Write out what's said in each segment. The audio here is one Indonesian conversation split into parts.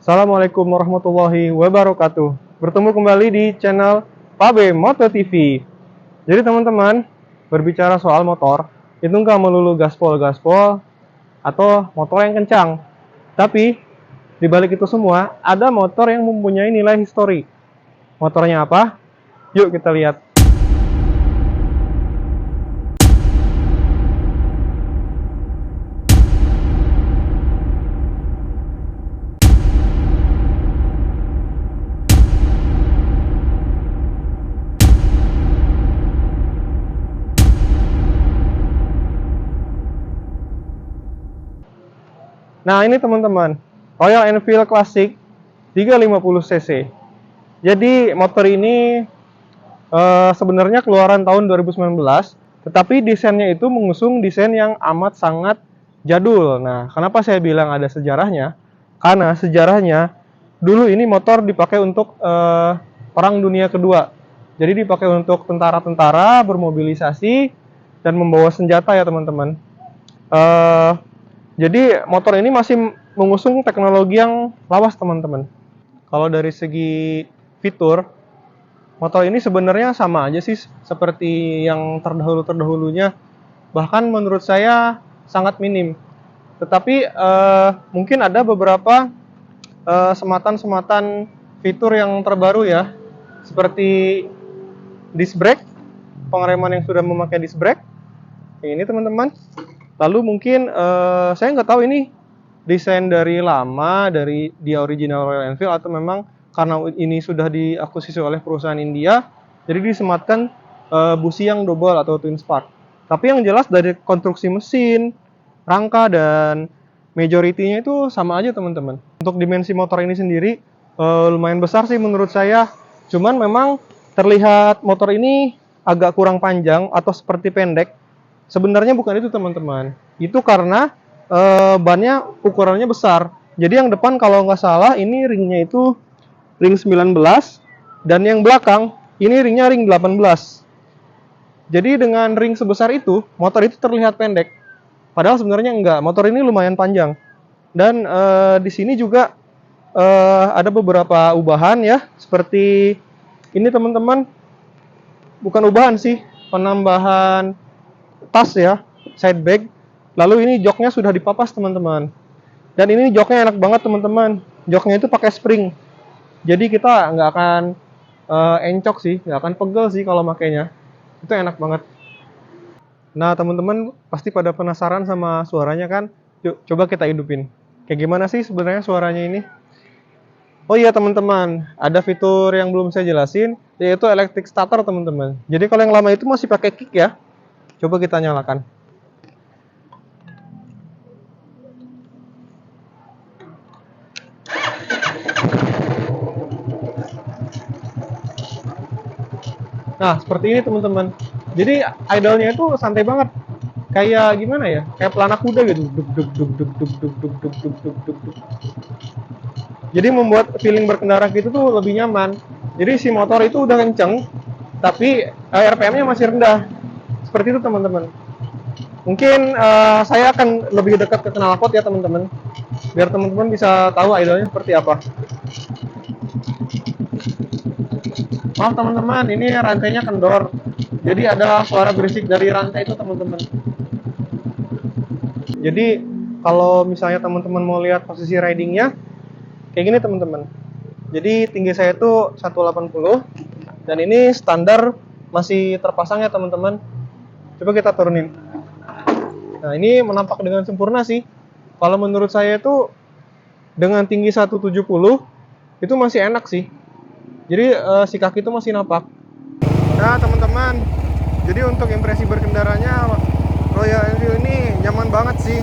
Assalamualaikum warahmatullahi wabarakatuh. Bertemu kembali di channel Pabe Moto TV. Jadi teman-teman, berbicara soal motor, itu nggak melulu gaspol-gaspol atau motor yang kencang. Tapi, di balik itu semua, ada motor yang mempunyai nilai histori. Motornya apa? Yuk kita lihat. Nah ini teman-teman, Royal Enfield Classic 350 cc. Jadi motor ini sebenarnya keluaran tahun 2019, tetapi desainnya itu mengusung desain yang amat sangat jadul. Nah, kenapa saya bilang ada sejarahnya? Karena sejarahnya dulu ini motor dipakai untuk Perang Dunia Kedua. Jadi dipakai untuk tentara-tentara bermobilisasi dan membawa senjata ya teman-teman. Jadi motor ini masih mengusung teknologi yang lawas teman-teman. Kalau dari segi fitur, motor ini sebenarnya sama aja sih seperti yang terdahulu-terdahulunya. Bahkan menurut saya sangat minim. Tetapi mungkin ada beberapa sematan-sematan fitur yang terbaru ya. Seperti disc brake, pengereman yang sudah memakai disc brake. Ini teman-teman. Lalu mungkin saya nggak tahu ini desain dari lama, dari dia original Royal Enfield atau memang karena ini sudah diakuisisi oleh perusahaan India, jadi disematkan busi yang double atau twin spark. Tapi yang jelas dari konstruksi mesin, rangka dan majority-nya itu sama aja teman-teman. Untuk dimensi motor ini sendiri lumayan besar sih menurut saya. Cuman memang terlihat motor ini agak kurang panjang atau seperti pendek. Sebenarnya bukan itu teman-teman. Itu karena bannya ukurannya besar. Jadi yang depan kalau nggak salah ini ringnya itu ring 19 dan yang belakang ini ringnya ring 18. Jadi dengan ring sebesar itu, motor itu terlihat pendek. Padahal sebenarnya enggak. Motor ini lumayan panjang. Dan di sini juga ada beberapa ubahan ya, seperti ini teman-teman. Bukan ubahan sih, penambahan tas ya, side bag. Lalu ini joknya sudah dipapas teman-teman. Dan ini joknya enak banget teman-teman. Joknya itu pakai spring. Jadi kita nggak akan encok sih, nggak akan pegel sih kalau makainya. Itu enak banget. Nah teman-teman pasti pada penasaran sama suaranya kan? Yuk coba kita hidupin. Kayak gimana sih sebenarnya suaranya ini? Oh iya teman-teman, ada fitur yang belum saya jelasin, yaitu electric starter teman-teman. Jadi kalau yang lama itu masih pakai kick ya. Coba kita nyalakan. Nah, seperti ini teman-teman. Jadi idle-nya itu santai banget. Kayak gimana ya? Kayak pelana kuda gitu. Duk duk duk duk duk duk duk duk duk duk duk duk. Jadi membuat feeling berkendara gitu tuh lebih nyaman. Jadi si motor itu udah kenceng, tapi RPM-nya masih rendah. Seperti itu teman-teman. Mungkin saya akan lebih dekat ke knalpot ya teman-teman, biar teman-teman bisa tahu idle-nya seperti apa. Maaf teman-teman, ini rantainya kendor, jadi ada suara berisik dari rantai itu teman-teman. Jadi kalau misalnya teman-teman mau lihat posisi ridingnya, kayak gini teman-teman. Jadi tinggi saya itu 180 dan ini standar masih terpasang ya teman-teman. Coba kita turunin. Nah ini menampak dengan sempurna sih. Kalau menurut saya itu dengan tinggi 170 itu masih enak sih. Jadi si kaki itu masih nampak. Nah teman-teman, jadi untuk impresi berkendaranya Royal Enfield ini nyaman banget sih.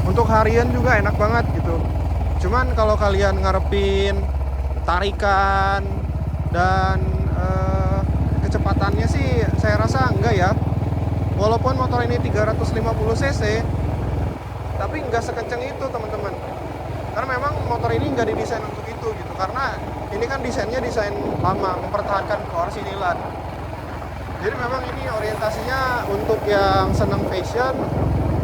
Untuk harian juga enak banget gitu. Cuman kalau kalian ngarepin tarikan dan kecepatannya sih saya rasa enggak ya. Walaupun motor ini 350 cc, tapi nggak sekenceng itu teman-teman. Karena memang motor ini nggak didesain untuk itu gitu. Karena ini kan desainnya desain lama, mempertahankan keorsinilan. Jadi memang ini orientasinya untuk yang senang fashion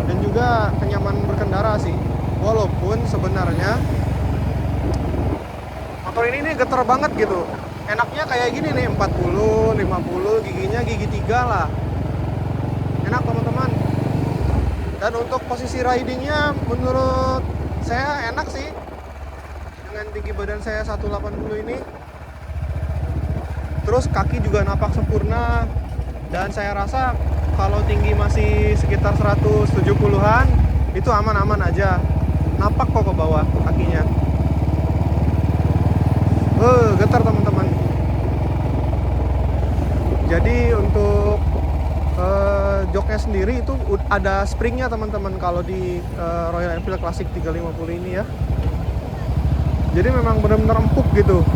dan juga kenyamanan berkendara sih. Walaupun sebenarnya motor ini nih getar banget gitu. Enaknya kayak gini nih, 40, 50, giginya gigi 3 lah. Enak teman-teman. Dan untuk posisi ridingnya menurut saya enak sih. Dengan tinggi badan saya 180 ini. Terus kaki juga napak sempurna. Dan saya rasa kalau tinggi masih sekitar 170-an, itu aman-aman aja. Napak kok ke bawah kakinya. Getar teman-teman. Jadi untuk joknya sendiri itu ada springnya teman-teman kalau di Royal Enfield Classic 350 ini ya. Jadi memang benar-benar empuk gitu.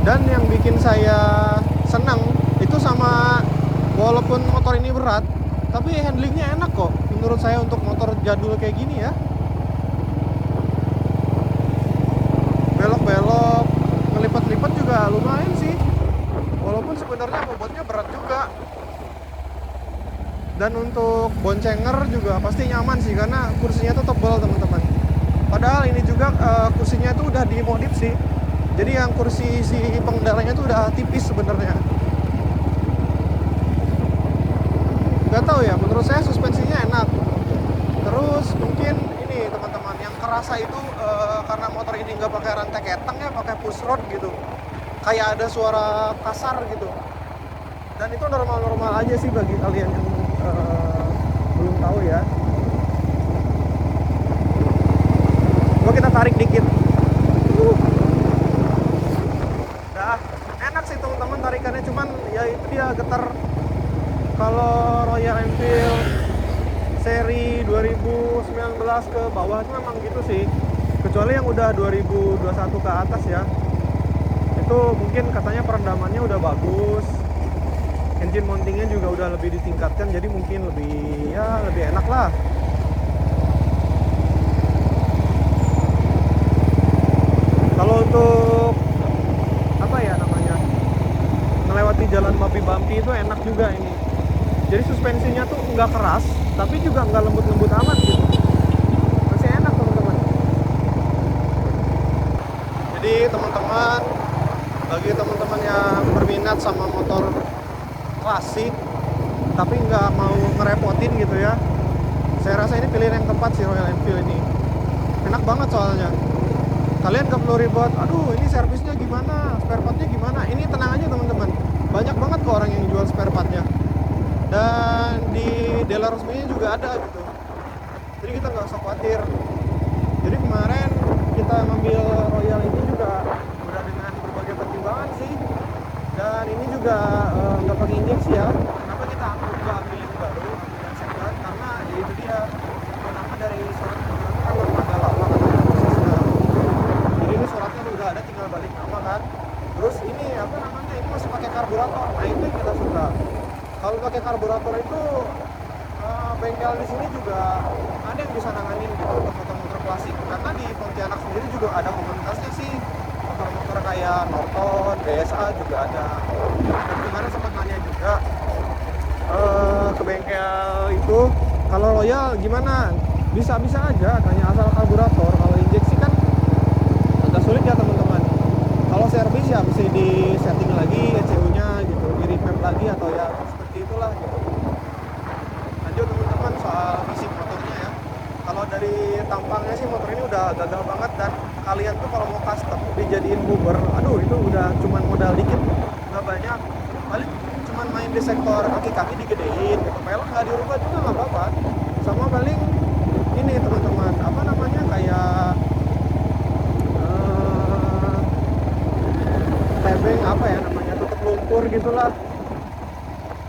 Dan yang bikin saya senang itu sama, walaupun motor ini berat, tapi handlingnya enak kok menurut saya untuk motor jadul kayak gini ya. Belok-belok, ngelipat-lipat juga lumayan sih. Walaupun sebenarnya bobotnya berat juga. Dan untuk boncenger juga pasti nyaman sih karena kursinya tuh tebal teman-teman. Padahal ini juga kursinya tuh udah dimodif sih. Jadi yang kursi si pengendaranya tuh udah tipis sebenarnya. Gak tahu ya, menurut saya suspensinya enak. Terus mungkin ini teman-teman yang kerasa itu karena motor ini nggak pakai rantai ketang ya, pakai push rod gitu. Kayak ada suara kasar gitu. Dan itu normal-normal aja sih bagi kalian yang belum tahu ya. Coba kita tarik dikit. Nah, enak sih teman-teman tarikannya, cuman ya itu dia getar. Kalau Royal Enfield seri 2019 ke bawah itu memang gitu sih. Kecuali yang udah 2021 ke atas ya. Itu mungkin katanya perendamannya udah bagus. Engine mountingnya juga udah lebih ditingkatkan, jadi mungkin lebih enak lah. Kalau untuk apa ya namanya, melewati jalan bumpy itu enak juga ini. Jadi suspensinya tuh nggak keras, tapi juga nggak lembut-lembut amat gitu. Masih enak teman-teman. Jadi teman-teman, bagi teman-teman yang berminat sama motor klasik tapi nggak mau ngerepotin gitu ya, saya rasa ini pilihan yang tepat sih Royal Enfield ini. Enak banget soalnya. Kalian gak perlu ribet, aduh ini servisnya gimana, spare partnya gimana. Ini tenang aja teman-teman, banyak banget kok orang yang jual spare partnya. Dan di dealer resminya juga ada gitu. Jadi kita nggak usah khawatir. Jadi kemarin kita ngambil Royal ini juga udah dengan berbagai pertimbangan sih. Dan ini juga nggak pakai injeksi ya. Kenapa kita nggak ambil yang baru, ambil yang second? Karena ya itu dia, kenapa dari surat keterangan kan belum ada lama katanya prosesnya. Jadi ini suratnya udah ada, tinggal balik nama kan. Terus ini apa namanya, ini masih pakai karburator. Nah itu yang kita suka. Kalau pakai karburator itu bengkel di sini juga ada yang bisa nanganin gitu untuk motor-motor klasik. Karena di Pontianak sendiri juga ada komunitasnya sih. Motor-motor kayak Norton, BSA juga ada. Dan kemarin sempat nanya juga ke bengkel itu, kalau Royal gimana? Bisa-bisa aja, tanya asal karburator. Kalau injeksi kan agak sulit ya teman-teman. Kalau servis ya mesti di setting lagi ECU-nya gitu, di remap lagi atau ya seperti itulah gitu. Lanjut teman-teman soal fisik motornya ya. Kalau dari tampangnya sih motor ini udah gagah banget, dan kalian tuh kalau mau custom dijadiin Uber, aduh itu udah cuman modal dikit, nggak banyak, paling cuman main di sektor kaki-kaki digedein gitu, pelek nggak dirubah juga nggak apa-apa. Sama paling ini teman-teman, apa namanya, kayak tebeng apa ya namanya, tutup lumpur gitulah,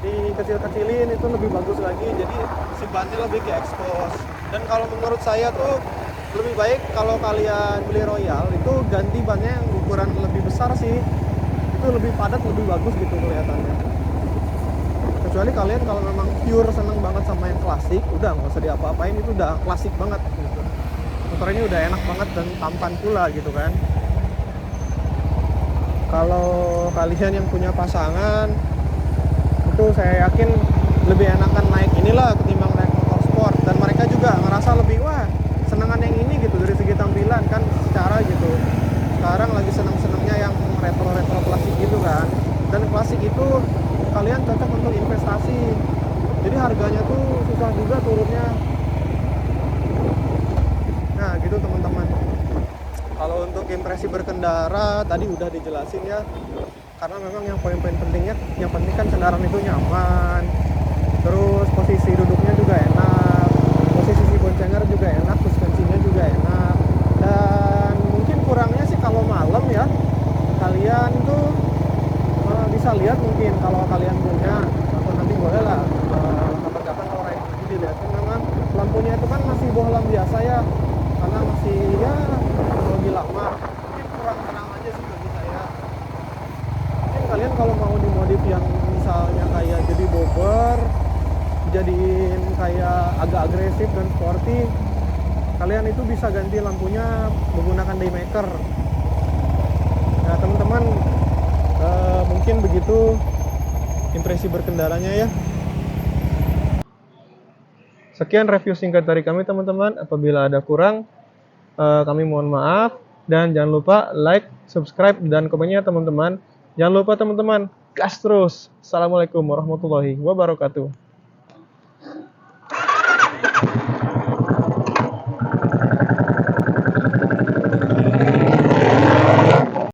dikecil-kecilin itu lebih bagus lagi, jadi si bannya lebih ke expose. Dan kalau menurut saya tuh lebih baik kalau kalian beli Royal itu ganti bannya yang ukuran lebih besar sih, itu lebih padat, lebih bagus gitu kelihatannya. Kecuali kalian kalau memang pure seneng banget sama yang klasik, udah nggak usah diapa-apain, itu udah klasik banget gitu. Motor ini udah enak banget dan tampan pula gitu kan. Kalau kalian yang punya pasangan, itu saya yakin lebih enakan naik inilah ketimbang naik motor sport. Dan mereka juga ngerasa lebih, wah senengan yang ini gitu dari segi tampilan kan secara gitu. Sekarang lagi seneng-senengnya ya retro klasik gitu kan. Dan klasik itu kalian cocok untuk investasi, jadi harganya tuh susah juga turunnya. Nah gitu teman-teman. Kalau untuk impresi berkendara tadi udah dijelasin ya, karena memang yang poin-poin pentingnya, yang penting kan kendaraan itu nyaman, terus posisi duduknya juga enak, posisi si boncenger juga enak, suspensinya juga enak. Dan mungkin kurangnya sih kalau malam ya, kalian tuh bisa lihat mungkin kalau kalian punya, atau nanti boleh lah kapan-kapan kalau riding lagi dilihatin, memang lampunya itu kan masih bohlam biasa ya, karena masih ya lebih lama, mungkin kurang terang aja sih bagi saya. Mungkin kalian kalau mau dimodif yang misalnya kayak jadi bobber, jadiin kayak agak agresif dan sporty, kalian itu bisa ganti lampunya menggunakan daymaker. Nah teman-teman, mungkin begitu impresi berkendaranya ya. Sekian review singkat dari kami teman-teman. Apabila ada kurang, kami mohon maaf. Dan jangan lupa like, subscribe, dan komennya teman-teman. Jangan lupa teman-teman, gas terus. Assalamualaikum warahmatullahi wabarakatuh.